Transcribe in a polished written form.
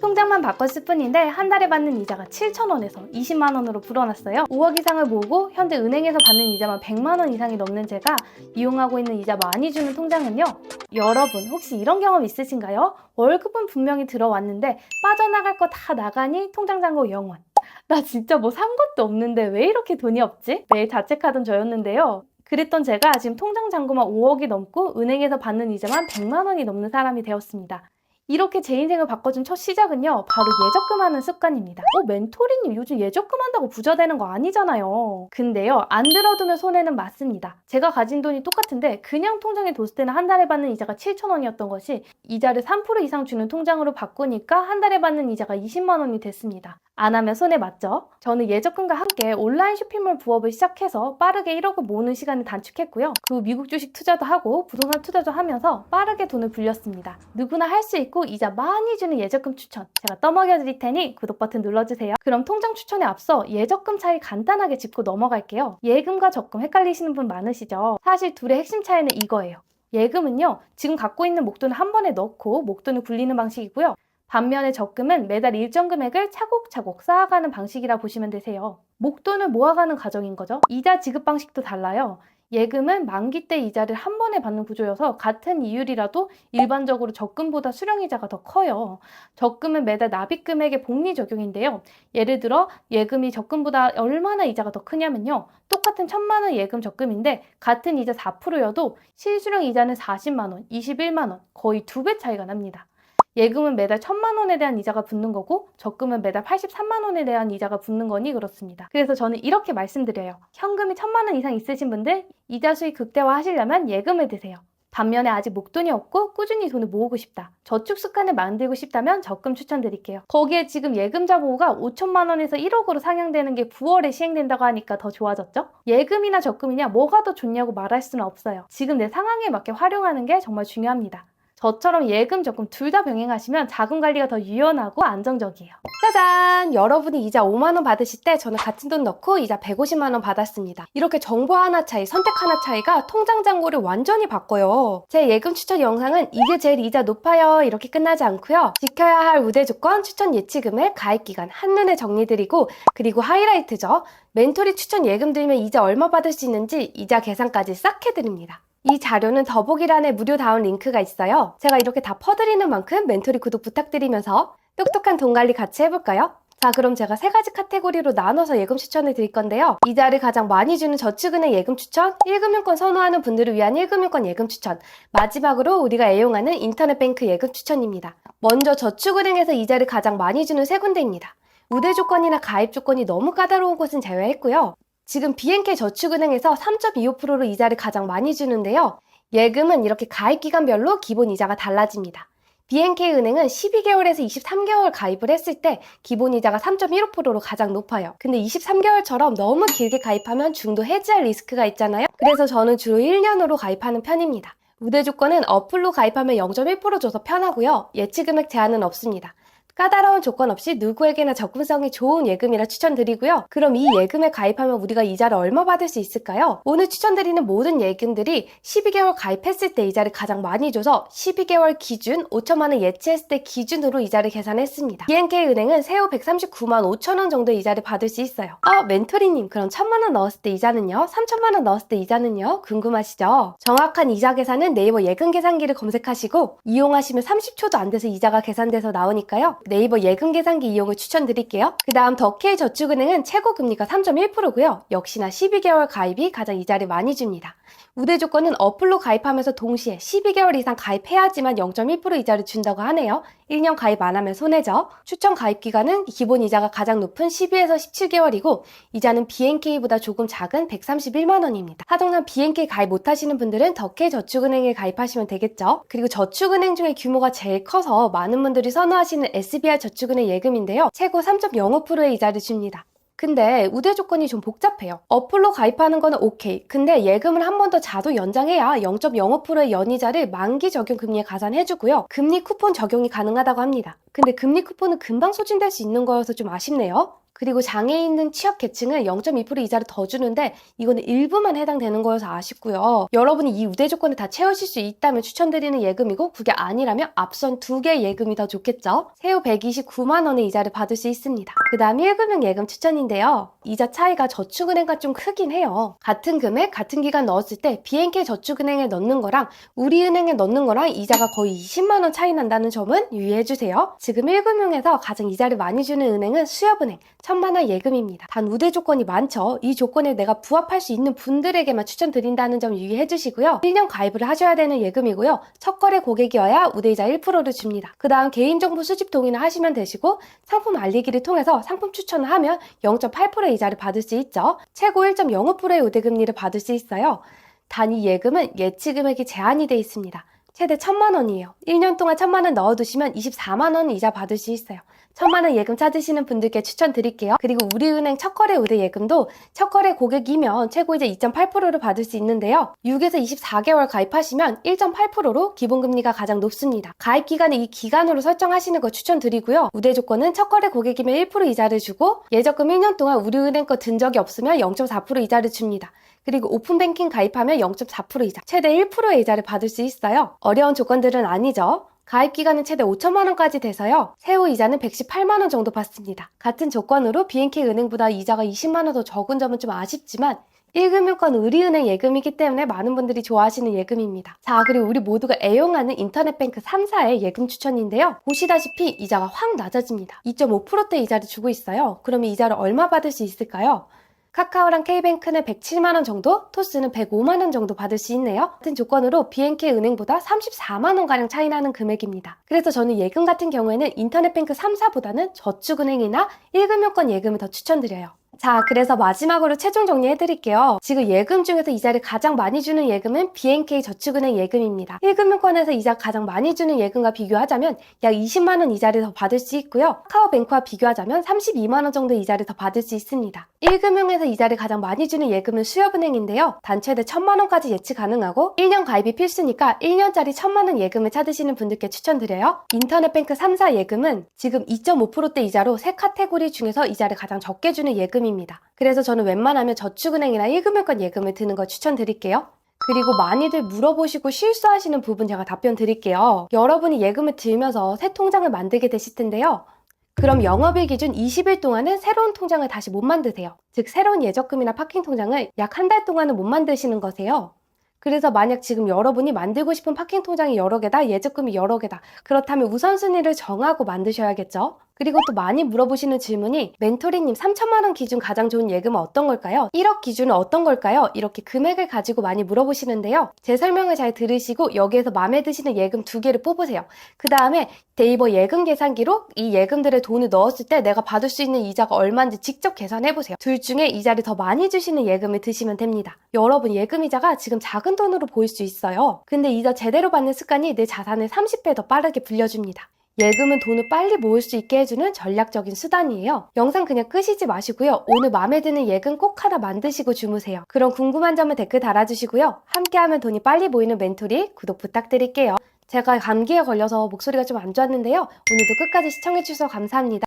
통장만 바꿨을 뿐인데 한 달에 받는 이자가 7,000원에서 20만 원으로 불어났어요. 5억 이상을 모으고 현재 은행에서 받는 이자만 100만 원 이상이 넘는 제가 이용하고 있는 이자 많이 주는 통장은요. 여러분 혹시 이런 경험 있으신가요? 월급은 분명히 들어왔는데 빠져나갈 거 다 나가니 통장 잔고 0원. 나 진짜 뭐 산 것도 없는데 왜 이렇게 돈이 없지? 매일 자책하던 저였는데요. 그랬던 제가 지금 통장 잔고만 5억이 넘고 은행에서 받는 이자만 100만 원이 넘는 사람이 되었습니다. 이렇게 제 인생을 바꿔준 첫 시작은요, 바로 예적금하는 습관입니다. 멘토리님 요즘 예적금 한다고 부자 되는 거 아니잖아요. 근데요, 안 들어두면 손해는 맞습니다. 제가 가진 돈이 똑같은데 그냥 통장에 뒀을 때는 한 달에 받는 이자가 7,000원이었던 것이 이자를 3% 이상 주는 통장으로 바꾸니까 한 달에 받는 이자가 20만 원이 됐습니다. 안 하면 손해 맞죠? 저는 예적금과 함께 온라인 쇼핑몰 부업을 시작해서 빠르게 1억을 모으는 시간을 단축했고요. 그리고 미국 주식 투자도 하고 부동산 투자도 하면서 빠르게 돈을 불렸습니다. 누구나 할 수 있고 이자 많이 주는 예적금 추천 제가 떠먹여 드릴 테니 구독 버튼 눌러주세요. 그럼 통장 추천에 앞서 예적금 차이 간단하게 짚고 넘어갈게요. 예금과 적금 헷갈리시는 분 많으시죠? 사실 둘의 핵심 차이는 이거예요. 예금은요, 지금 갖고 있는 목돈을 한 번에 넣고 목돈을 굴리는 방식이고요. 반면에 적금은 매달 일정 금액을 차곡차곡 쌓아가는 방식이라 보시면 되세요. 목돈을 모아가는 과정인 거죠. 이자 지급 방식도 달라요. 예금은 만기 때 이자를 한 번에 받는 구조여서 같은 이율이라도 일반적으로 적금보다 수령이자가 더 커요. 적금은 매달 납입 금액의 복리 적용인데요. 예를 들어 예금이 적금보다 얼마나 이자가 더 크냐면요. 똑같은 1,000만 원 예금 적금인데 같은 이자 4%여도 실수령 이자는 40만 원, 21만 원, 거의 2배 차이가 납니다. 예금은 매달 1,000만 원에 대한 이자가 붙는 거고 적금은 매달 83만 원에 대한 이자가 붙는 거니 그렇습니다. 그래서 저는 이렇게 말씀드려요. 현금이 1,000만 원 이상 있으신 분들 이자 수익 극대화 하시려면 예금을 드세요. 반면에 아직 목돈이 없고 꾸준히 돈을 모으고 싶다. 저축 습관을 만들고 싶다면 적금 추천드릴게요. 거기에 지금 예금자 보호가 5천만 원에서 1억으로 상향되는 게 9월에 시행된다고 하니까 더 좋아졌죠? 예금이나 적금이냐 뭐가 더 좋냐고 말할 수는 없어요. 지금 내 상황에 맞게 활용하는 게 정말 중요합니다. 저처럼 예금, 적금 둘 다 병행하시면 자금 관리가 더 유연하고 안정적이에요. 짜잔! 여러분이 이자 5만 원 받으실 때 저는 같은 돈 넣고 이자 150만 원 받았습니다. 이렇게 정보 하나 차이, 선택 하나 차이가 통장 잔고를 완전히 바꿔요. 제 예금 추천 영상은 이게 제일 이자 높아요 이렇게 끝나지 않고요. 지켜야 할 우대 조건, 추천 예치 금액, 가입 기간 한눈에 정리드리고 그리고 하이라이트죠. 멘토리 추천 예금 들면 이자 얼마 받을 수 있는지 이자 계산까지 싹 해드립니다. 이 자료는 더보기란에 무료 다운 링크가 있어요. 제가 이렇게 다 퍼드리는 만큼 멘토리 구독 부탁드리면서 똑똑한 돈 관리 같이 해볼까요? 자, 그럼 제가 3가지 카테고리로 나눠서 예금 추천을 드릴 건데요. 이자를 가장 많이 주는 저축은행 예금 추천, 1금융권 선호하는 분들을 위한 1금융권 예금 추천, 마지막으로 우리가 애용하는 인터넷 뱅크 예금 추천입니다. 먼저 저축은행에서 이자를 가장 많이 주는 세 군데입니다. 우대 조건이나 가입 조건이 너무 까다로운 곳은 제외했고요. 지금 BNK 저축은행에서 3.25%로 이자를 가장 많이 주는데요. 예금은 이렇게 가입 기간별로 기본 이자가 달라집니다. BNK은행은 12개월에서 23개월 가입을 했을 때 기본 이자가 3.15%로 가장 높아요. 근데 23개월처럼 너무 길게 가입하면 중도 해지할 리스크가 있잖아요. 그래서 저는 주로 1년으로 가입하는 편입니다. 우대 조건은 어플로 가입하면 0.1% 줘서 편하고요. 예치 금액 제한은 없습니다. 까다로운 조건 없이 누구에게나 접근성이 좋은 예금이라 추천드리고요. 그럼 이 예금에 가입하면 우리가 이자를 얼마 받을 수 있을까요? 오늘 추천드리는 모든 예금들이 12개월 가입했을 때 이자를 가장 많이 줘서 12개월 기준 5천만 원 예치했을 때 기준으로 이자를 계산했습니다. BNK은행은 세후 139만 5천 원 정도 이자를 받을 수 있어요. 멘토리님 그럼 1,000만 원 넣었을 때 이자는요? 3천만 원 넣었을 때 이자는요? 궁금하시죠? 정확한 이자 계산은 네이버 예금 계산기를 검색하시고 이용하시면 30초도 안 돼서 이자가 계산돼서 나오니까요. 네이버 예금 계산기 이용을 추천드릴게요. 그 다음 더케이 저축은행은 최고 금리가 3.1%고요. 역시나 12개월 가입이 가장 이자를 많이 줍니다. 우대 조건은 어플로 가입하면서 동시에 12개월 이상 가입해야지만 0.1% 이자를 준다고 하네요. 1년 가입 안 하면 손해죠. 추천 가입 기간은 기본 이자가 가장 높은 12에서 17개월이고 이자는 BNK보다 조금 작은 131만 원입니다. 하동산 BNK 가입 못하시는 분들은 더케이 저축은행에 가입하시면 되겠죠. 그리고 저축은행 중에 규모가 제일 커서 많은 분들이 선호하시는 SBI 저축은행 예금인데요. 최고 3.05%의 이자를 줍니다. 근데 우대 조건이 좀 복잡해요. 어플로 가입하는 거는 오케이. 근데 예금을 한 번 더 자도 연장해야 0.05%의 연이자를 만기 적용 금리에 가산해주고요. 금리 쿠폰 적용이 가능하다고 합니다. 근데 금리 쿠폰은 금방 소진될 수 있는 거여서 좀 아쉽네요. 그리고 장애인 등 취약계층은 0.2% 이자를 더 주는데 이거는 일부만 해당되는 거여서 아쉽고요. 여러분이 이 우대 조건을 다 채우실 수 있다면 추천드리는 예금이고 그게 아니라면 앞선 두 개의 예금이 더 좋겠죠. 세후 129만 원의 이자를 받을 수 있습니다. 그 다음 1금융 예금 추천인데요. 이자 차이가 저축은행과 좀 크긴 해요. 같은 금액, 같은 기간 넣었을 때 BNK 저축은행에 넣는 거랑 우리은행에 넣는 거랑 이자가 거의 20만 원 차이 난다는 점은 유의해주세요. 지금 1금융에서 가장 이자를 많이 주는 은행은 수협은행, 1,000만 원 예금입니다. 단 우대 조건이 많죠. 이 조건에 내가 부합할 수 있는 분들에게만 추천드린다는 점 유의해주시고요. 1년 가입을 하셔야 되는 예금이고요. 첫 거래 고객이어야 우대이자 1%를 줍니다. 그 다음 개인정보 수집 동의를 하시면 되시고 상품 알리기를 통해서 상품 추천을 하면 0.8% 이자를 받을 수 있죠. 최고 1.05%의 우대금리를 받을 수 있어요. 단 이 예금은 예치 금액이 제한이 돼 있습니다. 최대 1,000만 원이에요. 1년 동안 1,000만 원 넣어두시면 24만 원 이자 받을 수 있어요. 1,000만 원 예금 찾으시는 분들께 추천드릴게요. 그리고 우리은행 첫거래 우대 예금도 첫거래 고객이면 최고이자 2.8%를 받을 수 있는데요. 6에서 24개월 가입하시면 1.8%로 기본금리가 가장 높습니다. 가입 기간을 이 기간으로 설정하시는 거 추천드리고요. 우대 조건은 첫거래 고객이면 1% 이자를 주고 예적금 1년 동안 우리은행 거 든 적이 없으면 0.4% 이자를 줍니다. 그리고 오픈뱅킹 가입하면 0.4% 이자, 최대 1%의 이자를 받을 수 있어요. 어려운 조건들은 아니죠. 가입 기간은 최대 5천만 원까지 돼서요. 세후 이자는 118만 원 정도 받습니다. 같은 조건으로 BNK 은행보다 이자가 20만 원 더 적은 점은 좀 아쉽지만 1금융권 우리은행 예금이기 때문에 많은 분들이 좋아하시는 예금입니다. 자, 그리고 우리 모두가 애용하는 인터넷뱅크 3사의 예금 추천인데요. 보시다시피 이자가 확 낮아집니다. 2.5%대 이자를 주고 있어요. 그러면 이자를 얼마 받을 수 있을까요? 카카오랑 K뱅크는 107만 원 정도, 토스는 105만 원 정도 받을 수 있네요. 같은 조건으로 BNK 은행보다 34만 원가량 차이 나는 금액입니다. 그래서 저는 예금 같은 경우에는 인터넷뱅크 3사보다는 저축은행이나 1금융권 예금을 더 추천드려요. 자, 그래서 마지막으로 최종 정리해드릴게요. 지금 예금 중에서 이자를 가장 많이 주는 예금은 BNK 저축은행 예금입니다. 1금융권에서 이자 가장 많이 주는 예금과 비교하자면 약 20만 원 이자를 더 받을 수 있고요. 카카오뱅크와 비교하자면 32만 원 정도 이자를 더 받을 수 있습니다. 1금융에서 이자를 가장 많이 주는 예금은 수협은행인데요. 단 최대 1,000만 원까지 예치 가능하고 1년 가입이 필수니까 1년짜리 1,000만 원 예금을 찾으시는 분들께 추천드려요. 인터넷뱅크 3사 예금은 지금 2.5%대 이자로 세 카테고리 중에서 이자를 가장 적게 주는 예금입니다. 그래서 저는 웬만하면 저축은행이나 1금융권 예금을 드는 걸 추천드릴게요. 그리고 많이들 물어보시고 실수하시는 부분 제가 답변 드릴게요. 여러분이 예금을 들면서 새 통장을 만들게 되실 텐데요. 그럼 영업일 기준 20일 동안은 새로운 통장을 다시 못 만드세요. 즉 새로운 예적금이나 파킹 통장을 약 한 달 동안은 못 만드시는 거세요. 그래서 만약 지금 여러분이 만들고 싶은 파킹 통장이 여러 개다, 예적금이 여러 개다. 그렇다면 우선순위를 정하고 만드셔야겠죠? 그리고 또 많이 물어보시는 질문이 멘토리님 3천만 원 기준 가장 좋은 예금은 어떤 걸까요? 1억 기준은 어떤 걸까요? 이렇게 금액을 가지고 많이 물어보시는데요. 제 설명을 잘 들으시고 여기에서 마음에 드시는 예금 2개를 뽑으세요. 그 다음에 네이버 예금 계산기로 이 예금들의 돈을 넣었을 때 내가 받을 수 있는 이자가 얼마인지 직접 계산해보세요. 둘 중에 이자를 더 많이 주시는 예금을 드시면 됩니다. 여러분 예금 이자가 지금 작은 돈으로 보일 수 있어요. 근데 이자 제대로 받는 습관이 내 자산을 30배 더 빠르게 불려줍니다. 예금은 돈을 빨리 모을 수 있게 해주는 전략적인 수단이에요. 영상 그냥 끄시지 마시고요. 오늘 마음에 드는 예금 꼭 하나 만드시고 주무세요. 그럼 궁금한 점은 댓글 달아주시고요. 함께하면 돈이 빨리 모이는 멘토리 구독 부탁드릴게요. 제가 감기에 걸려서 목소리가 좀 안 좋았는데요. 오늘도 끝까지 시청해주셔서 감사합니다.